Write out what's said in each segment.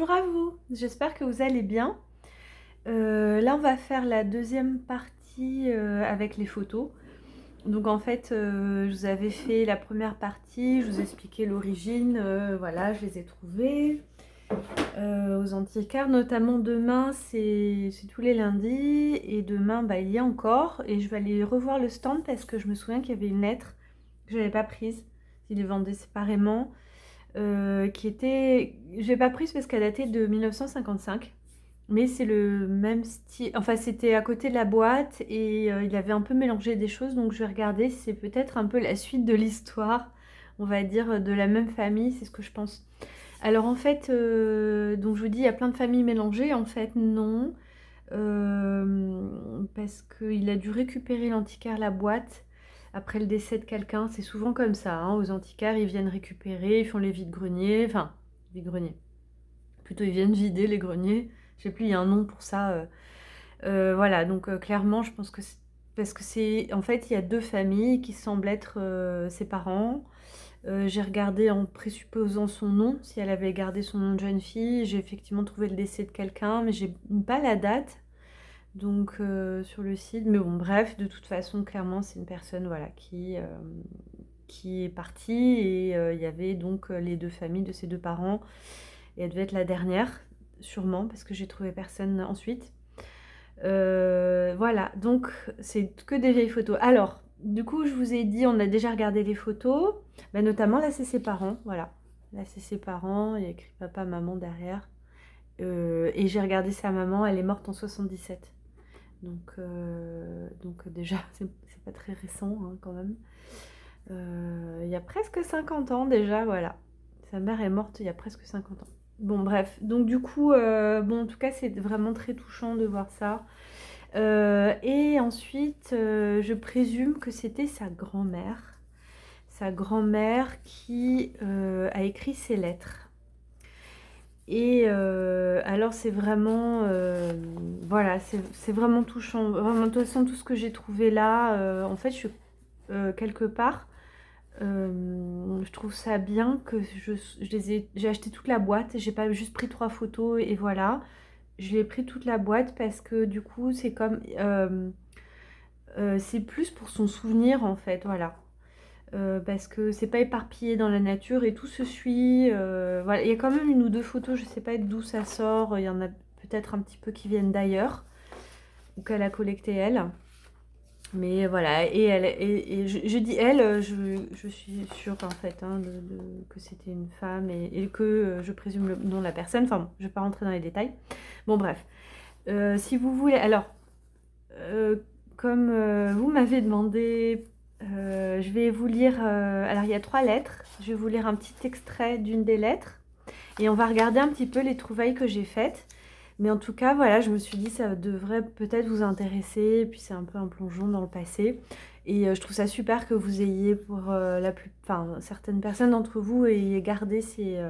bonjour à vous, j'espère que vous allez bien. Là, on va faire la deuxième partie avec les photos. Donc en fait, je vous avais fait la première partie, je vous ai expliqué l'origine, voilà, je les ai trouvées aux antiquaires, notamment demain, c'est tous les lundis, et demain, bah, il y a encore, et je vais aller revoir le stand parce que je me souviens qu'il y avait une lettre que je n'avais pas prise, ils les vendaient séparément. Qui était... Je l'ai pas prise parce qu'elle datait de 1955. Mais c'est le même style. Enfin, c'était à côté de la boîte et il avait un peu mélangé des choses. Donc, je vais regarder si c'est peut-être un peu la suite de l'histoire, on va dire, de la même famille. C'est ce que je pense. Alors, en fait, donc je vous dis, il y a plein de familles mélangées. En fait, non. Parce qu'il a dû récupérer l'antiquaire, la boîte, après le décès de quelqu'un. C'est souvent comme ça, hein, aux antiquaires, ils viennent récupérer, ils font les vides-greniers, enfin, vides-greniers, plutôt ils viennent vider les greniers, je sais plus, il y a un nom pour ça. Voilà, donc clairement, je pense que c'est... Parce que c'est... En fait, il y a deux familles qui semblent être ses parents. J'ai regardé en présupposant son nom, si elle avait gardé son nom de jeune fille. J'ai effectivement trouvé le décès de quelqu'un, mais j'ai pas la date. Donc sur le site, mais bon bref, de toute façon clairement c'est une personne voilà qui est partie et il y avait donc les deux familles de ses deux parents et elle devait être la dernière sûrement parce que j'ai trouvé personne ensuite. Voilà, donc c'est que des vieilles photos. Alors du coup je vous ai dit on a déjà regardé les photos, bah, notamment là c'est ses parents, voilà. Là c'est ses parents, il y a écrit papa maman derrière. Et j'ai regardé sa maman, elle est morte en 77. Donc déjà, c'est pas très récent hein, quand même. Il y a presque 50 ans déjà, voilà. Sa mère est morte il y a presque 50 ans. Bon bref, donc du coup, bon en tout cas c'est vraiment très touchant de voir ça. Et ensuite, je présume que c'était sa grand-mère. Sa grand-mère qui a écrit ses lettres. Et alors c'est vraiment, voilà, c'est vraiment touchant. Vraiment, de toute façon, tout ce que j'ai trouvé là, en fait, quelque part, je trouve ça bien que j'ai acheté toute la boîte. J'ai pas juste pris 3 photos et voilà. Je l'ai pris toute la boîte parce que du coup, c'est comme, c'est plus pour son souvenir en fait, voilà. Parce que c'est pas éparpillé dans la nature et tout se suit. Voilà. Il y a quand même une ou deux photos, je sais pas d'où ça sort. Il y en a peut-être un petit peu qui viennent d'ailleurs ou qu'elle a collecté elle. Mais voilà, et, je dis elle, je suis sûre en fait hein, que c'était une femme et que je présume le nom de la personne. Enfin bon, je vais pas rentrer dans les détails. Bon bref, si vous voulez, alors euh, comme vous m'avez demandé, je vais vous lire. Alors, il y a 3 lettres. Je vais vous lire un petit extrait d'une des lettres. Et on va regarder un petit peu les trouvailles que j'ai faites. Mais en tout cas, voilà, je me suis dit ça devrait peut-être vous intéresser. Et puis, c'est un peu un plongeon dans le passé. Et je trouve ça super que vous ayez, pour enfin, certaines personnes d'entre vous, ayez gardé ces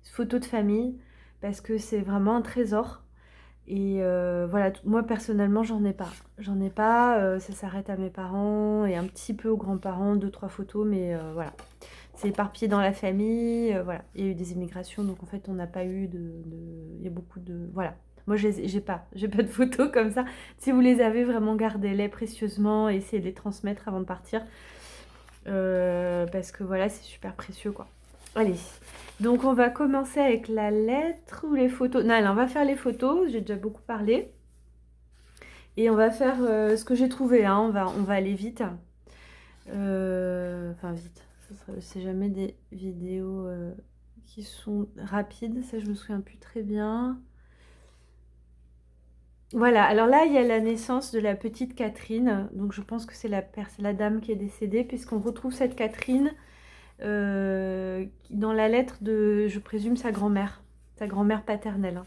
photos de famille. Parce que c'est vraiment un trésor. Et voilà, moi personnellement, j'en ai pas. J'en ai pas, ça s'arrête à mes parents et un petit peu aux grands-parents, 2, 3 photos, mais voilà. C'est éparpillé dans la famille, voilà. Il y a eu des immigrations, donc en fait, on n'a pas eu Il y a beaucoup de... Voilà. Moi, j'ai pas de photos comme ça. Si vous les avez, vraiment, gardez-les précieusement et essayez de les transmettre avant de partir. Parce que voilà, c'est super précieux, quoi. Allez, donc on va commencer avec la lettre ou les photos. Non, allez, on va faire les photos, j'ai déjà beaucoup parlé. Et on va faire ce que j'ai trouvé, hein. On va aller vite. Enfin, vite. C'est jamais des vidéos qui sont rapides, ça je me souviens plus très bien. Voilà, alors là, il y a la naissance de la petite Catherine. Donc je pense que c'est la dame qui est décédée, puisqu'on retrouve cette Catherine dans la lettre de, je présume, sa grand-mère paternelle.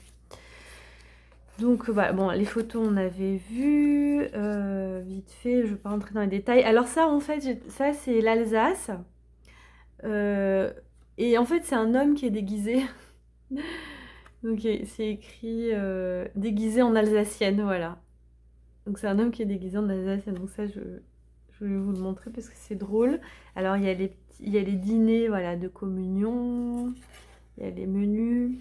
Donc voilà, bon, les photos on avait vu, vite fait, je ne vais pas rentrer dans les détails. Alors ça, en fait, ça c'est l'Alsace. Euh, et en fait, c'est un homme qui est déguisé. Donc c'est écrit déguisé en alsacienne, voilà. Donc c'est un homme qui est déguisé en alsacienne. Donc ça, je vais vous le montrer parce que c'est drôle. Alors il y a il y a les dîners, voilà, de communion. Il y a les menus.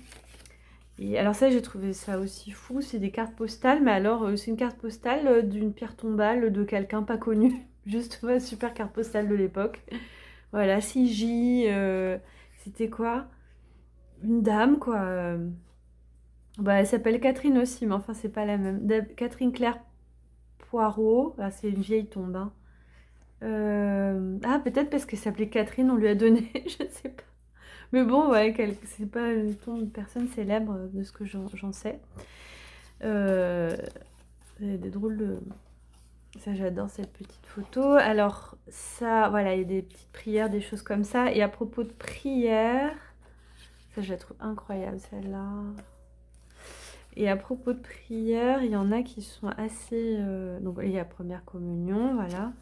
Et alors ça, j'ai trouvé ça aussi fou, c'est des cartes postales, mais alors c'est une carte postale d'une pierre tombale de quelqu'un pas connu. Juste, ouais, super carte postale de l'époque. Voilà, CJ, c'était quoi? Une dame, quoi. Bah, elle s'appelle Catherine aussi, mais enfin, c'est pas la même. Catherine Claire Poirot, ah, c'est une vieille tombe, hein. Ah, peut-être parce qu'elle s'appelait Catherine, on lui a donné, je sais pas. Mais bon, ouais, c'est pas une tombe de personne célèbre de ce que j'en sais. Euh, il y a des drôles de... Ça, j'adore cette petite photo. Alors, ça, voilà, il y a des petites prières, des choses comme ça. Et à propos de prières, ça, je la trouve incroyable, celle-là. Et à propos de prières, il y en a qui sont assez... Donc, il y a première communion, voilà.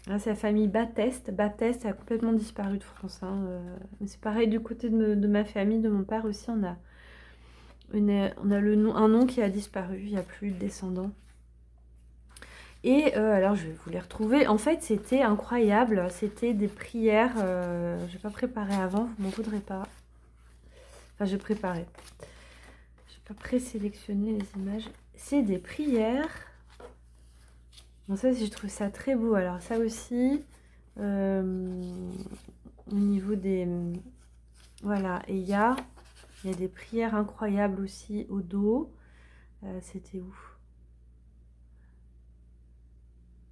Là, c'est la famille Baptiste. Baptiste a complètement disparu de France, hein. Mais c'est pareil du côté de ma famille, de mon père aussi. On a un nom qui a disparu. Il n'y a plus de descendants. Et alors, je vais vous les retrouver. En fait, c'était incroyable. C'était des prières. Je n'ai pas préparé avant. Vous m'en voudrez pas. Enfin, j'ai préparé. Je n'ai pas présélectionné les images. C'est des prières. Bon, ça, je trouve ça très beau. Alors, ça aussi, au niveau des... Voilà. Et il y a des prières incroyables aussi au dos. C'était où?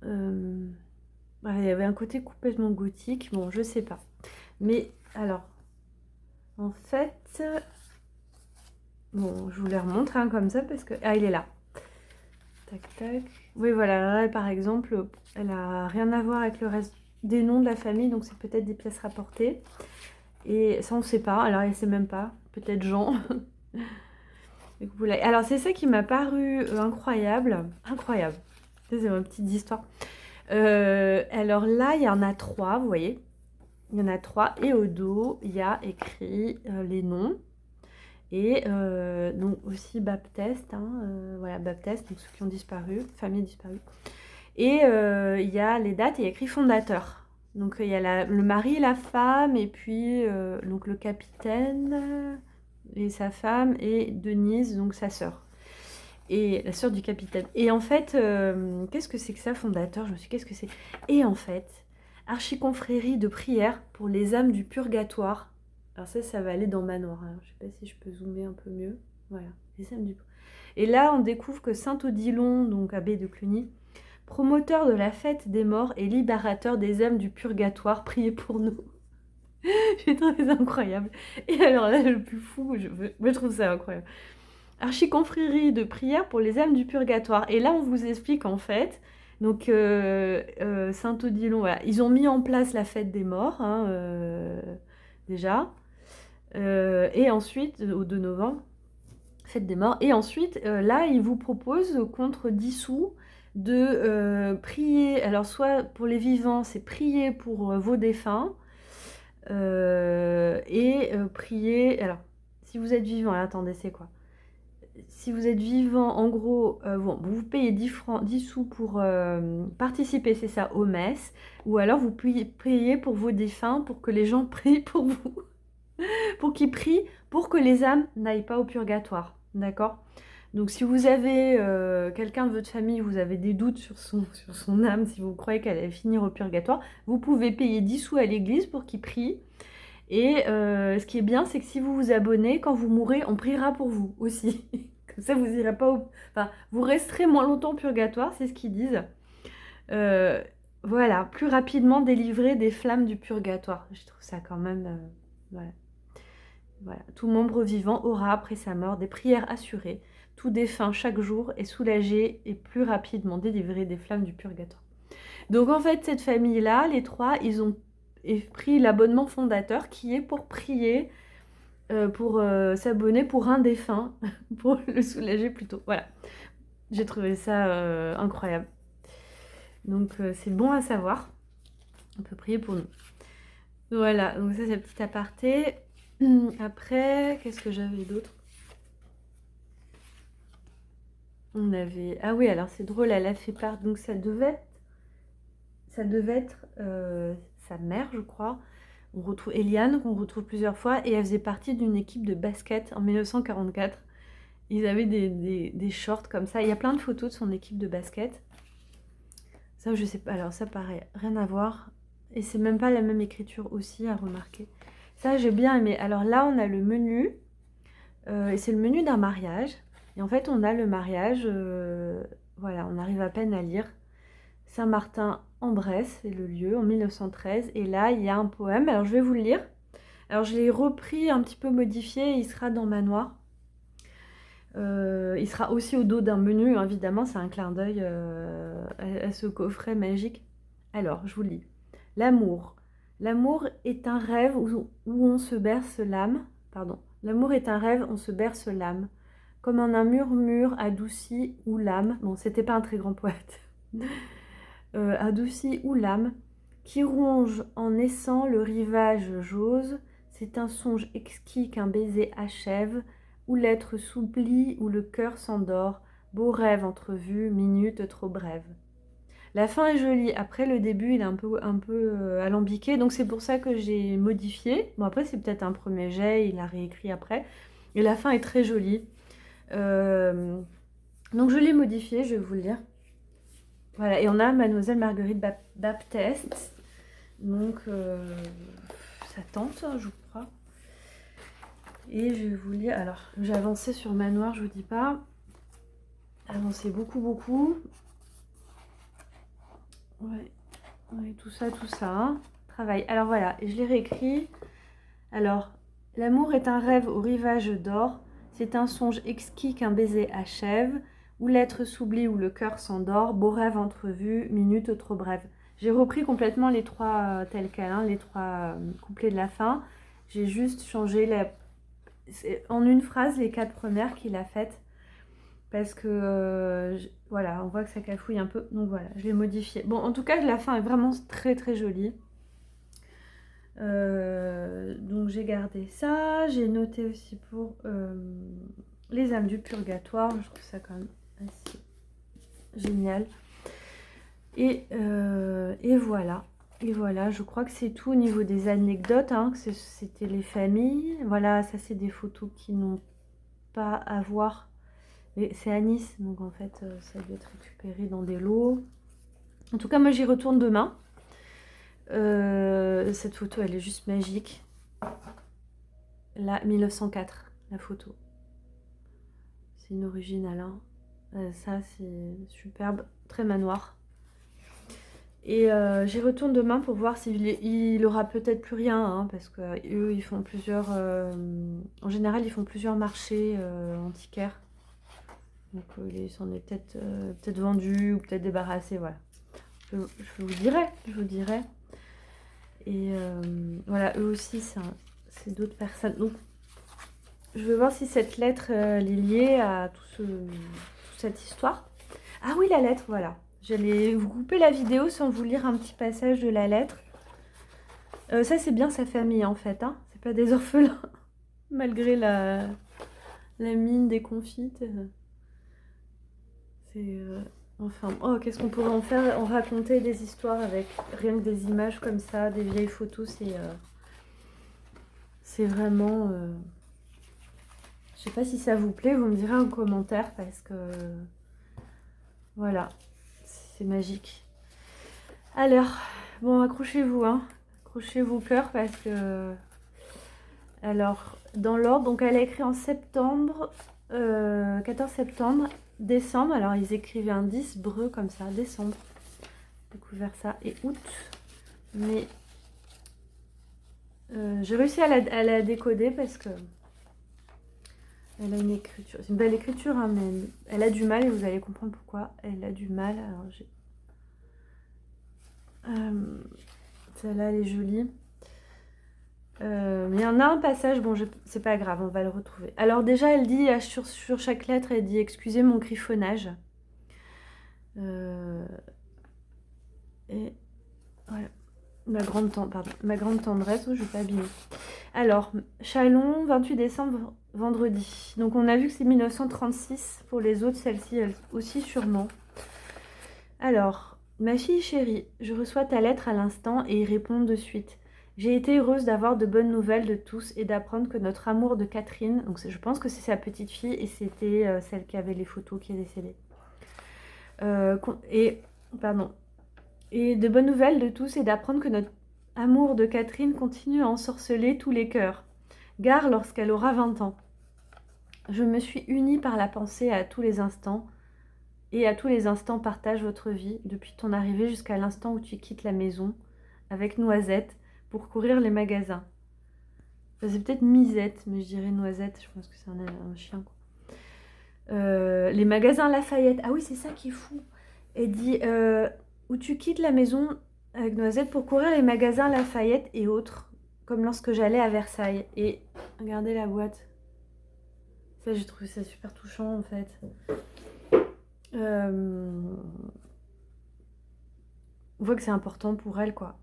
Ouais, il y avait un côté complètement gothique. Bon, je sais pas. Mais alors, en fait, bon, je vous les remontre hein, comme ça parce que... Ah, il est là. Tac, tac. Oui, voilà. Là, par exemple, elle a rien à voir avec le reste des noms de la famille. Donc, c'est peut-être des pièces rapportées. Et ça, on ne sait pas. Alors, elle ne sait même pas. Peut-être Jean. Alors, c'est ça qui m'a paru incroyable. Incroyable. Ça, c'est ma petite histoire. Alors là, il y en a 3, vous voyez. Il y en a 3. Et au dos, il y a écrit les noms. Et donc aussi Baptiste, hein, voilà, Baptiste, donc ceux qui ont disparu, famille disparue. Et il y a les dates, et il y a écrit fondateur. Donc il y a le mari, la femme, et puis donc le capitaine et sa femme, et Denise, donc sa sœur. Et la sœur du capitaine. Et en fait, qu'est-ce que c'est que ça, fondateur? Je me suis dit, qu'est-ce que c'est? Et en fait, archiconfrérie de prière pour les âmes du purgatoire. Alors ça va aller dans Manoir. Alors, je sais pas si je peux zoomer un peu mieux. Voilà, les âmes du... Et là, on découvre que Saint-Odilon, donc abbé de Cluny, promoteur de la fête des morts et libérateur des âmes du purgatoire, priez pour nous. J'ai trouvé ça incroyable. Et alors là, le plus fou, je trouve ça incroyable. Archiconfrérie de prière pour les âmes du purgatoire. Et là, on vous explique en fait, donc Saint-Odilon, voilà, ils ont mis en place la fête des morts, hein, déjà. Et ensuite, au 2 novembre, fête des morts. Et ensuite, là, ils vous proposent, contre 10 sous, de prier. Alors, soit pour les vivants, c'est prier pour vos défunts. Et prier. Alors, si vous êtes vivant, attendez, c'est quoi? Si vous êtes vivant, en gros, bon, vous payez 10 francs, 10 sous pour participer, c'est ça, aux messes. Ou alors vous priez pour vos défunts, pour que les gens prient pour vous. Pour qu'ils prient, pour que les âmes n'aillent pas au purgatoire. D'accord? Donc si vous avez quelqu'un de votre famille, vous avez des doutes sur son âme, si vous croyez qu'elle va finir au purgatoire, vous pouvez payer 10 sous à l'église pour qu'il prie. Et ce qui est bien, c'est que si vous vous abonnez, quand vous mourrez, on priera pour vous aussi. Comme ça, vous irez pas au... Enfin, vous resterez moins longtemps au purgatoire, c'est ce qu'ils disent. Euh, voilà, plus rapidement délivré des flammes du purgatoire. Je trouve ça quand même... voilà. Voilà. Tout membre vivant aura, après sa mort, des prières assurées. Tout défunt, chaque jour, est soulagé et plus rapidement délivré des flammes du purgatoire. Donc en fait, cette famille-là, les 3, ils ont pris l'abonnement fondateur qui est pour prier, pour s'abonner pour un défunt, pour le soulager plutôt. Voilà, j'ai trouvé ça incroyable. Donc c'est bon à savoir, on peut prier pour nous. Voilà, donc ça c'est le petit aparté. Après, qu'est-ce que j'avais d'autre? On avait... Ah oui, alors c'est drôle, elle a fait part, donc ça devait être sa mère, je crois, On retrouve Eliane, qu'on retrouve plusieurs fois, et elle faisait partie d'une équipe de basket en 1944. Ils avaient des shorts comme ça. Il y a plein de photos de son équipe de basket. Ça, je sais pas. Alors, ça, pareil, rien à voir. Et c'est même pas la même écriture aussi à remarquer. Ça, j'ai bien aimé. Alors là, on a le menu. Et c'est le menu d'un mariage. Et en fait, on a le mariage. Voilà, on arrive à peine à lire. Saint-Martin-en-Bresse, c'est le lieu, en 1913. Et là, il y a un poème. Alors, je vais vous le lire. Alors, je l'ai repris, un petit peu modifié. Il sera dans Manoir. Il sera aussi au dos d'un menu, évidemment, c'est un clin d'œil à ce coffret magique. Alors, je vous lis. L'amour. L'amour est un rêve où on se berce l'âme. Pardon. L'amour est un rêve, on se berce l'âme. Comme en un murmure adouci ou l'âme. Bon, c'était pas un très grand poète. Adouci ou l'âme. Qui ronge en naissant le rivage j'ose. C'est un songe exquis qu'un baiser achève. Où l'être s'oublie, où le cœur s'endort, beau rêve entrevu, minute trop brève. La fin est jolie. Après, le début, il est un peu alambiqué, donc c'est pour ça que j'ai modifié. Bon, après, c'est peut-être un premier jet, il a réécrit après. Et la fin est très jolie. Donc, je l'ai modifié, je vais vous le lire. Voilà, et on a Mademoiselle Marguerite Baptiste. Donc, sa tante, je crois. Et je vais vous lire. Alors, j'ai avancé sur Manoir, je vous dis pas. Avancé beaucoup. Ouais, tout ça. Hein. Travail. Alors voilà, je l'ai réécrit. Alors, l'amour est un rêve au rivage d'or. C'est un songe exquis qu'un baiser achève. Où l'être s'oublie, où le cœur s'endort. Beau rêve entrevu, minute trop brève. J'ai repris complètement les trois tels quels, hein, les trois couplets de la fin. J'ai juste changé en une phrase les 4 premières qu'il a faites. Parce que, voilà, on voit que ça cafouille un peu. Donc voilà, je l'ai modifié. Bon, en tout cas, la fin est vraiment très très jolie. Donc j'ai gardé ça. J'ai noté aussi pour les âmes du purgatoire. Je trouve ça quand même assez génial. Et voilà. Et voilà, je crois que c'est tout au niveau des anecdotes. Hein, c'était les familles. Voilà, ça c'est des photos qui n'ont pas à voir. C'est à Nice, donc en fait, ça doit être récupéré dans des lots. En tout cas, moi, j'y retourne demain. Cette photo, elle est juste magique. Là, 1904, la photo. C'est une originale. Hein. Ça, c'est superbe. Très manoir. Et j'y retourne demain pour voir s'il aura peut-être plus rien. Hein, parce qu'eux, ils font plusieurs... en général, ils font plusieurs marchés antiquaires. Donc il s'en est peut-être vendu ou peut-être débarrassé, voilà. Je vous dirai. Et voilà, eux aussi, c'est d'autres personnes. Donc, je vais voir si cette lettre est liée à toute cette histoire. Ah oui, la lettre, voilà. J'allais vous couper la vidéo sans vous lire un petit passage de la lettre. Ça, c'est bien sa famille, en fait. Hein. C'est pas des orphelins, malgré la mine déconfite. Enfin, oh, qu'est-ce qu'on pourrait en faire? En raconter des histoires avec rien que des images comme ça, des vieilles photos, c'est vraiment... Je sais pas si ça vous plaît, vous me direz en commentaire parce que... Voilà, c'est magique. Alors, bon, accrochez-vous, hein. Accrochez vos cœurs parce que... Alors, dans l'ordre, donc elle a écrit en septembre, 14 septembre, décembre, alors ils écrivaient un 10 breu comme ça, décembre, découvert ça, et août, mais j'ai réussi à la décoder parce que elle a une écriture, c'est une belle écriture, hein, mais elle a du mal et vous allez comprendre pourquoi elle a du mal. Alors celle-là elle est jolie. Mais il y en a un passage, bon, c'est pas grave, on va le retrouver. Alors déjà, elle dit, sur chaque lettre, elle dit « Excusez mon griffonnage ». Et voilà, ma grande tendresse, oh, je vais pas abîmer. Alors, Chalon, 28 décembre, vendredi. Donc on a vu que c'est 1936 pour les autres, celle-ci aussi sûrement. Alors, ma fille chérie, je reçois ta lettre à l'instant et y réponds de suite. J'ai été heureuse d'avoir de bonnes nouvelles de tous et d'apprendre que notre amour de Catherine, donc je pense que c'est sa petite fille et c'était celle qui avait les photos qui est décédée. Pardon. Et de bonnes nouvelles de tous et d'apprendre que notre amour de Catherine continue à ensorceler tous les cœurs. Gare lorsqu'elle aura 20 ans. Je me suis unie par la pensée à tous les instants. Et à tous les instants partage votre vie, depuis ton arrivée jusqu'à l'instant où tu quittes la maison, avec Noisette, pour courir les magasins. Enfin, c'est peut-être Misette, mais je dirais Noisette, je pense que c'est un chien, quoi. Les magasins Lafayette, ah oui, c'est ça qui est fou. Elle dit, où tu quittes la maison avec Noisette pour courir les magasins Lafayette et autres, comme lorsque j'allais à Versailles. Et regardez la boîte. Ça, j'ai trouvé ça super touchant, en fait. On voit que c'est important pour elle, quoi.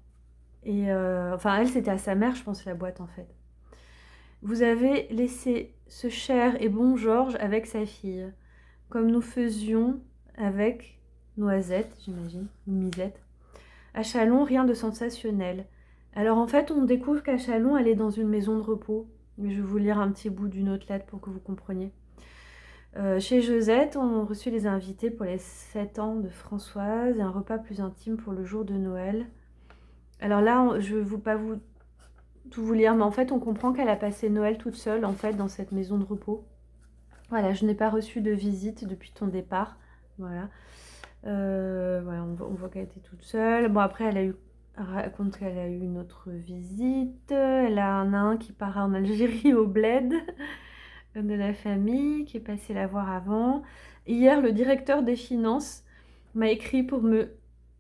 Et enfin, elle, c'était à sa mère, je pense, la boîte, en fait. Vous avez laissé ce cher et bon Georges avec sa fille, comme nous faisions avec Noisette, j'imagine, ou Misette. À Châlons, rien de sensationnel. Alors, en fait, on découvre qu'à Châlons, elle est dans une maison de repos. Mais je vais vous lire un petit bout d'une autre lettre pour que vous compreniez. Chez Josette, on reçut les invités pour les 7 ans de Françoise et un repas plus intime pour le jour de Noël. Alors là, je ne vais pas tout vous lire, mais en fait, on comprend qu'elle a passé Noël toute seule, en fait, dans cette maison de repos. Voilà, je n'ai pas reçu de visite depuis ton départ. Voilà. Voilà, on voit qu'elle était toute seule. Bon, après, elle raconte qu'elle a eu une autre visite. Elle a un nain qui part en Algérie au bled de la famille, qui est passé la voir avant. Hier, le directeur des finances m'a écrit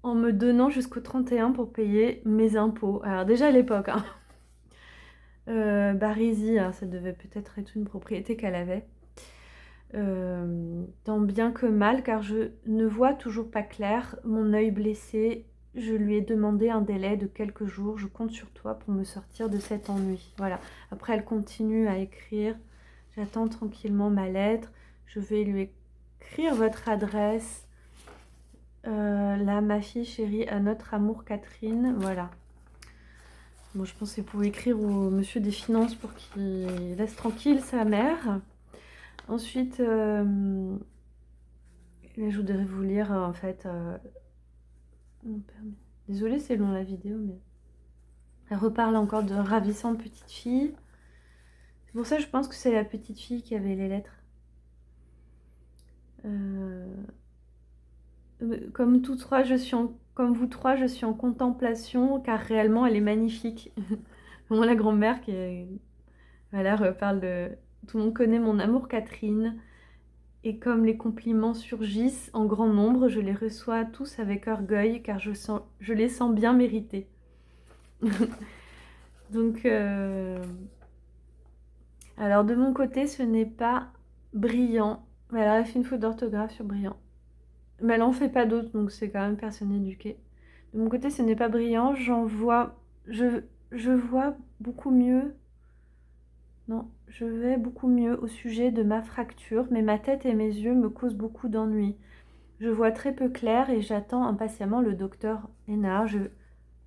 en me donnant jusqu'au 31 pour payer mes impôts. Alors déjà à l'époque, hein. Barésie, hein, ça devait peut-être être une propriété qu'elle avait. Tant bien que mal, car je ne vois toujours pas clair, mon œil blessé. Je lui ai demandé un délai de quelques jours. Je compte sur toi pour me sortir de cet ennui. Voilà. Après, elle continue à écrire. J'attends tranquillement ma lettre. Je vais lui écrire votre adresse. Là, ma fille chérie, à notre amour Catherine. Voilà. Bon, je pense que c'est pour écrire au monsieur des finances pour qu'il laisse tranquille sa mère. Ensuite, là, je voudrais vous lire en fait. Désolée, c'est long la vidéo, mais elle reparle encore de ravissante petite fille. C'est pour ça que je pense que c'est la petite fille qui avait les lettres. Comme vous trois, je suis en contemplation, car réellement, elle est magnifique. Bon, la grand-mère qui voilà, reparle de... Tout le monde connaît mon amour Catherine. Et comme les compliments surgissent en grand nombre, je les reçois tous avec orgueil, car je les sens bien mérités. Donc, alors de mon côté, ce n'est pas brillant. Elle a fait une faute d'orthographe sur brillant. Mais elle en fait pas d'autres, donc c'est quand même personne éduqué. De mon côté, ce n'est pas brillant. Je vois beaucoup mieux. Non, je vais beaucoup mieux au sujet de ma fracture, mais ma tête et mes yeux me causent beaucoup d'ennui. Je vois très peu clair et j'attends impatiemment le docteur Hénard. Je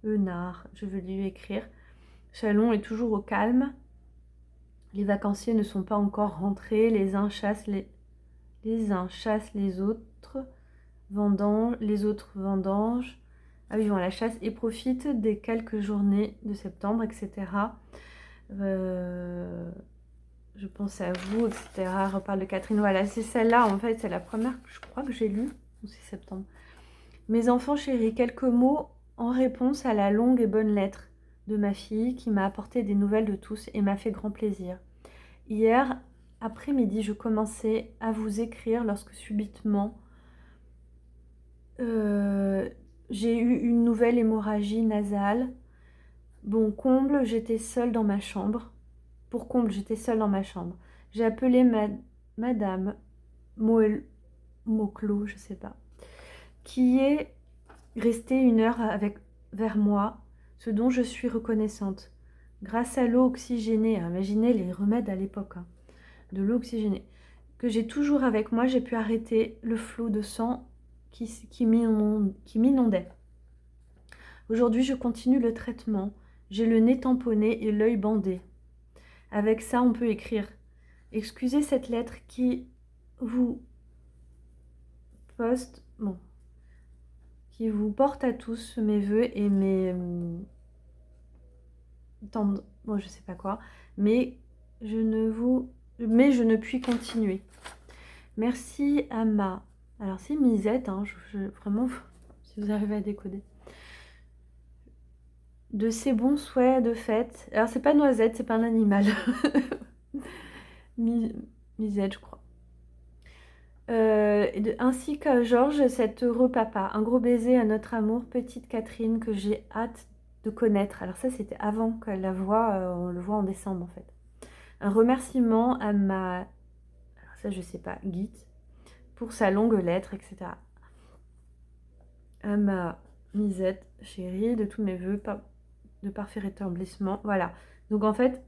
veux lui écrire. Châlons est toujours au calme. Les vacanciers ne sont pas encore rentrés. Les uns chassent les autres. Les autres vendangent. Ah oui, ils vont à la chasse et profitent des quelques journées de septembre, etc. Je pense à vous, etc. Reparle de Catherine. Voilà, c'est celle-là, en fait, c'est la première que je crois que j'ai lue. Ou c'est septembre. Mes enfants chéris, quelques mots en réponse à la longue et bonne lettre de ma fille qui m'a apporté des nouvelles de tous et m'a fait grand plaisir. Hier après-midi, je commençais à vous écrire lorsque subitement j'ai eu une nouvelle hémorragie nasale. Bon, comble, j'étais seule dans ma chambre. Pour comble, j'étais seule dans ma chambre. J'ai appelé Madame Moclo, je sais pas, qui est restée 1 heure vers moi, ce dont je suis reconnaissante. Grâce à l'eau oxygénée, imaginez les remèdes à l'époque, hein, de l'eau oxygénée, que j'ai toujours avec moi, j'ai pu arrêter le flot de sang qui m'inondait. Aujourd'hui, je continue le traitement, J'ai le nez tamponné et l'œil bandé. Avec ça, on peut écrire « Excusez cette lettre qui vous poste... Bon, qui vous porte à tous mes vœux et mes... bon, je sais pas quoi. Mais je ne puis continuer. Merci à ma... Alors, c'est Misette, hein, vraiment, si vous arrivez à décoder. De ces bons souhaits de fête. Alors, c'est pas Noisette, c'est pas un animal. Misette, je crois. Ainsi qu'à Georges, cet heureux papa. Un gros baiser à notre amour, petite Catherine, que j'ai hâte de connaître. Alors ça, c'était avant qu'elle la voie, on le voit en décembre en fait. Un remerciement à ma... Alors ça, je sais pas, Guit, pour sa longue lettre, etc. À ma Misette, chérie, de tous mes voeux, de parfait rétablissement. Voilà. Donc en fait,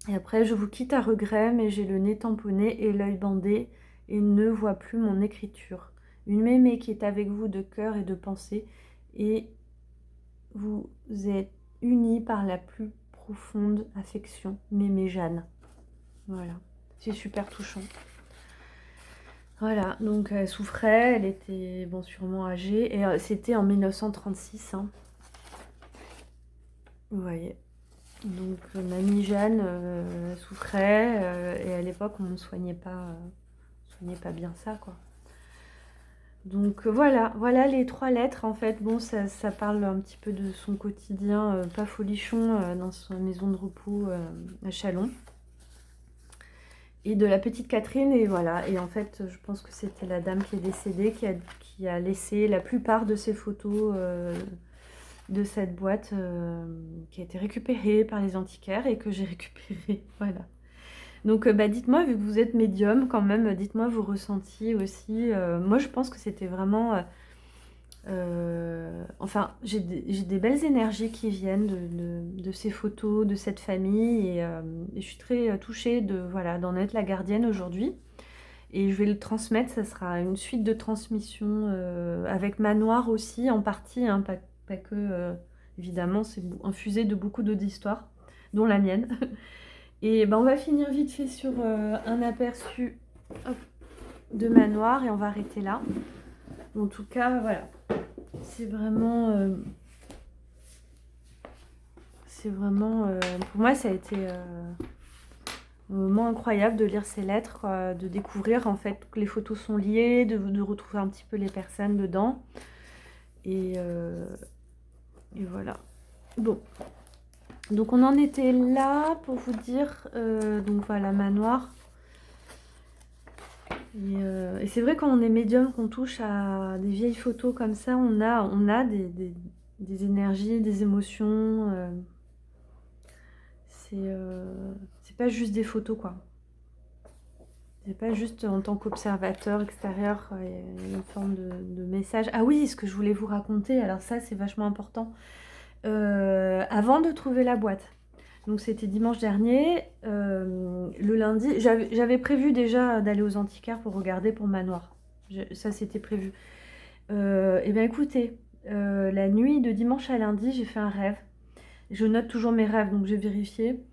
et après, je vous quitte à regret, mais j'ai le nez tamponné et l'œil bandé et ne vois plus mon écriture. Une mémé qui est avec vous de cœur et de pensée, et vous êtes unis par la plus profonde affection. Mémé Jeanne. Voilà. C'est super touchant. Voilà, donc elle souffrait, elle était bon, sûrement âgée, et c'était en 1936. Hein. Vous voyez. Donc mamie Jeanne souffrait, et à l'époque on ne soignait pas bien ça, quoi. Donc voilà les 3 lettres en fait. Bon, ça parle un petit peu de son quotidien pas folichon dans sa maison de repos à Châlons. Et de la petite Catherine, et voilà. Et en fait, je pense que c'était la dame qui est décédée qui a laissé la plupart de ses photos de cette boîte qui a été récupérée par les antiquaires et que j'ai récupérée. Voilà. Donc dites-moi, vu que vous êtes médium quand même, dites-moi vos ressentis aussi. Moi, je pense que c'était vraiment... enfin, j'ai des belles énergies qui viennent de ces photos, de cette famille. Et je suis très touchée d'en être la gardienne aujourd'hui. Et je vais le transmettre, ça sera une suite de transmission avec Manoir aussi, en partie, hein, pas que... évidemment, c'est infusé de beaucoup d'autres histoires, dont la mienne. Et on va finir vite fait sur un aperçu de Manoir et on va arrêter là. En tout cas, voilà. C'est vraiment... pour moi, ça a été un moment incroyable de lire ces lettres, quoi, de découvrir en fait que les photos sont liées, de retrouver un petit peu les personnes dedans. Et voilà. Bon. Donc on en était là pour vous dire, donc voilà, Manoir. Et c'est vrai quand on est médium, qu'on touche à des vieilles photos comme ça, on a des énergies, des émotions. C'est pas juste des photos, quoi. C'est pas juste en tant qu'observateur extérieur, il y a une forme de message. Ah oui, ce que je voulais vous raconter, alors ça c'est vachement important. Avant de trouver la boîte, donc c'était dimanche dernier, le lundi, j'avais prévu déjà d'aller aux antiquaires pour regarder pour Manoir. Ça c'était prévu. Et bien écoutez, la nuit de dimanche à lundi, j'ai fait un rêve. Je note toujours mes rêves, donc j'ai vérifié.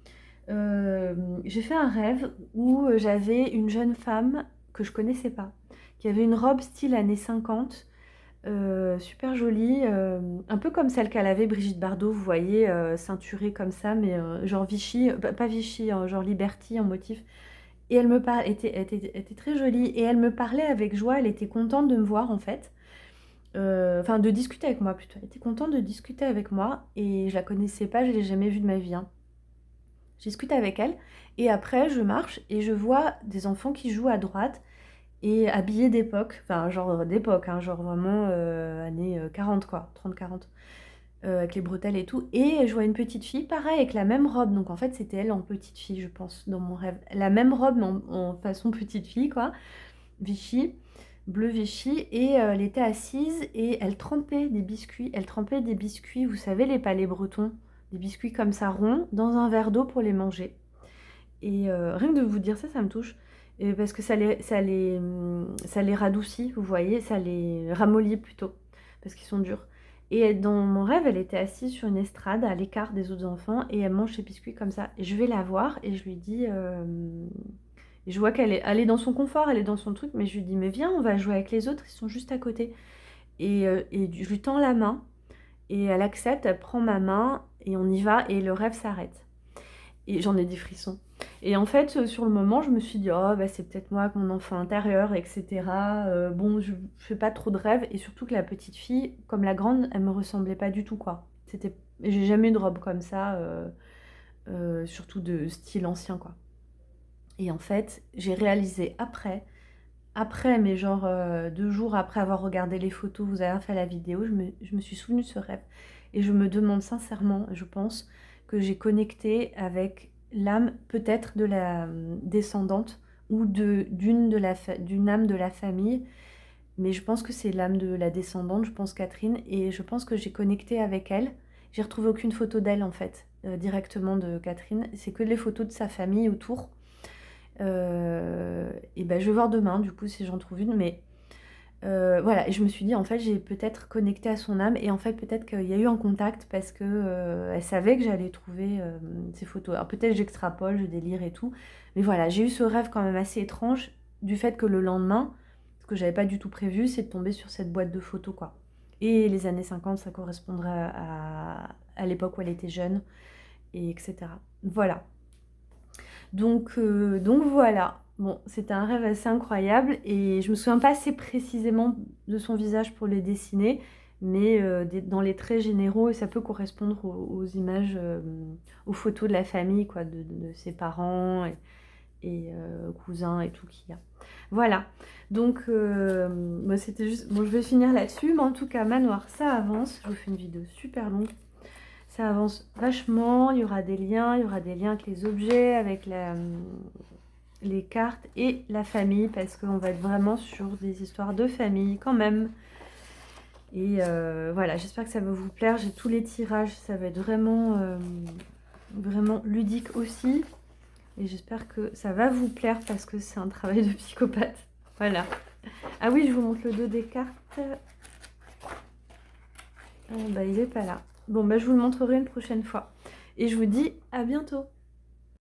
J'ai fait un rêve où j'avais une jeune femme que je connaissais pas, qui avait une robe style années 50, super jolie, un peu comme celle qu'elle avait Brigitte Bardot, vous voyez, ceinturée comme ça, mais genre Vichy, pas Vichy, hein, genre Liberty en motif. Et elle me parlait, était très jolie, et elle me parlait avec joie, elle était contente de me voir en fait. Enfin, de discuter avec moi plutôt. Elle était contente de discuter avec moi, et je la connaissais pas, je l'ai jamais vue de ma vie. Hein. Je discute avec elle, et après je marche et je vois des enfants qui jouent à droite et habillés d'époque, enfin genre d'époque, hein, genre vraiment années 40 quoi, 30-40, avec les bretelles et tout. Et je vois une petite fille, pareil, avec la même robe, donc en fait c'était elle en petite fille, je pense, dans mon rêve. La même robe, mais en façon petite fille, quoi, Vichy, bleu Vichy, et elle était assise et elle trempait des biscuits, vous savez, les palais bretons, des biscuits comme ça ronds, dans un verre d'eau pour les manger. Et rien que de vous dire ça, ça me touche. Et parce que ça les radoucit, vous voyez, ça les ramollit plutôt, parce qu'ils sont durs. Et dans mon rêve, elle était assise sur une estrade à l'écart des autres enfants et elle mange ses biscuits comme ça. Et je vais la voir et je lui dis, et je vois elle est dans son confort, elle est dans son truc, mais je lui dis, mais viens, on va jouer avec les autres, ils sont juste à côté. Et je lui tends la main et elle accepte, elle prend ma main et on y va et le rêve s'arrête. Et j'en ai des frissons. Et en fait, sur le moment, je me suis dit, oh, bah, c'est peut-être moi avec mon enfant intérieur, etc. Bon, je fais pas trop de rêves. Et surtout que la petite fille, comme la grande, elle me ressemblait pas du tout, quoi. J'ai jamais eu de robe comme ça, surtout de style ancien, quoi. Et en fait, j'ai réalisé après, mais genre 2 jours après avoir regardé les photos, vous avez fait la vidéo, je me suis souvenue de ce rêve. Et je me demande sincèrement, je pense, que j'ai connecté avec l'âme peut-être de la descendante ou d'une âme de la famille. Mais je pense que c'est l'âme de la descendante, je pense Catherine, et je pense que j'ai connecté avec elle. J'ai retrouvé aucune photo d'elle en fait, directement de Catherine. C'est que les photos de sa famille autour. Et ben, je vais voir demain, du coup, si j'en trouve une. Mais voilà, et je me suis dit, en fait, j'ai peut-être connecté à son âme. Et en fait, peut-être qu'il y a eu un contact parce que elle savait que j'allais trouver ces photos. Alors peut-être j'extrapole, je délire et tout. Mais voilà, j'ai eu ce rêve quand même assez étrange du fait que le lendemain, ce que j'avais pas du tout prévu, c'est de tomber sur cette boîte de photos, quoi. Et les années 50, ça correspondrait à l'époque où elle était jeune, et etc. Voilà. Donc voilà. Bon, c'était un rêve assez incroyable et je me souviens pas assez précisément de son visage pour le dessiner, mais dans les traits généraux, et ça peut correspondre aux images, aux photos de la famille, quoi, de ses parents et cousins et tout qu'il y a. Voilà. Donc, moi, c'était juste... Bon, je vais finir là-dessus, mais en tout cas, Manoir, ça avance. Je vous fais une vidéo super longue. Ça avance vachement, il y aura des liens, avec les objets, avec les cartes et la famille, parce qu'on va être vraiment sur des histoires de famille quand même. Et voilà, j'espère que ça va vous plaire. J'ai tous les tirages, ça va être vraiment ludique aussi. Et j'espère que ça va vous plaire parce que c'est un travail de psychopathe. Voilà. Ah oui, je vous montre le dos des cartes. Bah, il est pas là. Bon, bah, je vous le montrerai une prochaine fois. Et je vous dis à bientôt.